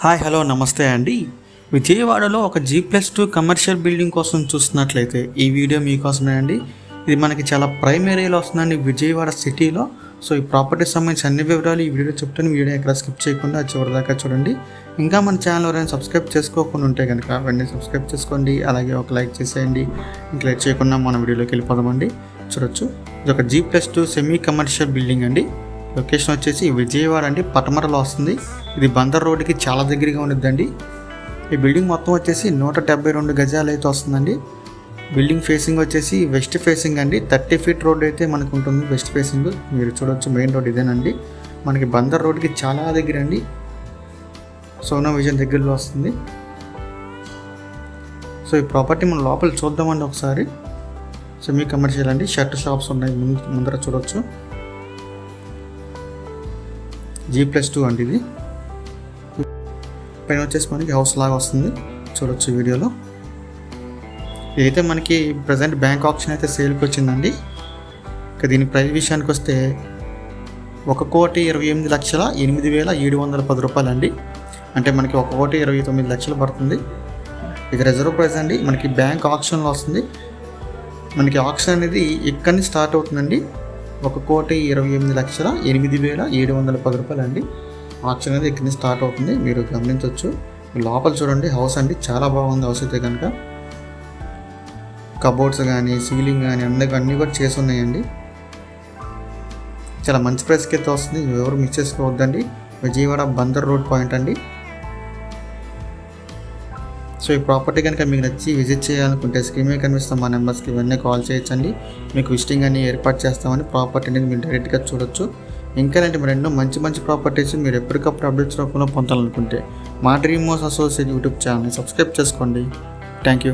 Hi hello నమస్తే అండి. విజయవాడలో ఒక G+2 కమర్షియల్ బిల్డింగ్ కోసం చూస్తున్నట్లయితే ఈ వీడియో మీకోసమే అండి. ఇది మనకి చాలా ప్రైమ్ ఏరియాలో వస్తుందండి విజయవాడ సిటీలో. సో ఈ ప్రాపర్టీకి సంబంధించి అన్ని వివరాలు ఈ వీడియో చెప్తాను. వీడియో ఎక్కడ స్కిప్ చేయకుండా చివరి దాకా చూడండి. ఇంకా మన ఛానల్ ఎవరైనా సబ్స్క్రైబ్ చేసుకోకుండా ఉంటే కనుక వెంటనే సబ్స్క్రైబ్ చేసుకోండి. అలాగే ఒక లైక్ చేసేయండి. ఇంక లైక్ చేయకుండా మన వీడియోలోకి వెళ్ళిపోదామండి. చూడొచ్చు, ఇది ఒక G+2 సెమీ కమర్షియల్ బిల్డింగ్ అండి. లొకేషన్ వచ్చేసి విజయవాడ అండి, పటమరలో వస్తుంది. ఇది బందర్ రోడ్డుకి చాలా దగ్గరగా ఉండిద్దండి. ఈ బిల్డింగ్ మొత్తం వచ్చేసి 172 గజాలు అయితే వస్తుందండి. బిల్డింగ్ ఫేసింగ్ వచ్చేసి వెస్ట్ ఫేసింగ్ అండి. 30 ఫీట్ రోడ్ అయితే మనకు ఉంటుంది వెస్ట్ ఫేసింగ్. మీరు చూడొచ్చు, మెయిన్ రోడ్ ఇదేనండి. మనకి బందర్ రోడ్డుకి చాలా దగ్గర అండి. సోనా విజన్ దగ్గరలో వస్తుంది. సో ఈ ప్రాపర్టీ మనం లోపల చూద్దామండి ఒకసారి. సెమీ కమర్షియల్ అండి, షర్ట్ షాప్స్ ఉన్నాయి ముందర చూడొచ్చు. G+2 అండి. ఇది పైన వచ్చేసి మనకి హౌస్ లాగా వస్తుంది, చూడొచ్చు వీడియోలో. ఇదైతే మనకి ప్రజెంట్ బ్యాంక్ ఆప్షన్ అయితే సేల్కి వచ్చిందండి. ఇక దీని ప్రైస్ విషయానికి వస్తే 1,28,08,710 రూపాయలు అండి. అంటే మనకి 1,29,00,000 పడుతుంది. ఇది రిజర్వ్ ప్రైస్ అండి. మనకి బ్యాంక్ ఆప్షన్లో వస్తుంది. మనకి ఆప్షన్ అనేది ఇక్కడి నుంచి స్టార్ట్ అవుతుందండి. 1,28,08,710 రూపాయలు అండి. ఆప్షన్ అనేది ఇక్కడి నుంచి స్టార్ట్ అవుతుంది, మీరు గమనించవచ్చు. లోపల చూడండి, హౌస్ అండి చాలా బాగుంది. హౌస్ అయితే కనుక కబోర్డ్స్ కానీ సీలింగ్ కానీ అన్నీ కూడా చేసి ఉన్నాయండి. చాలా మంచి ప్రైస్కి అయితే వస్తుంది, ఎవరు మిస్ చేసుకోవద్దండి. విజయవాడ బందర్ రోడ్ పాయింట్ అండి. సో ఈ ప్రాపర్టీ కనుక మీకు నచ్చి విజిట్ చేయాలనుకుంటే స్క్రీన్ మీద కనిపిస్తాం మా నెంబర్స్కి ఇవన్నీ కాల్ చేయొచ్చండి. మీకు విజిటింగ్ అన్ని ఏర్పాటు చేస్తామని. ప్రాపర్టీ అనేది మీరు డైరెక్ట్గా చూడొచ్చు. ఇంకా అంటే మరి ఎన్నో మంచి ప్రాపర్టీస్ మీరు ఎప్పటికప్పుడు అప్డేట్స్ రూపంలో పొందాలనుకుంటే మా డ్రీమ్ హౌస్ అసోసియేట్ యూట్యూబ్ ఛానల్ని సబ్స్క్రైబ్ చేసుకోండి. Thank you.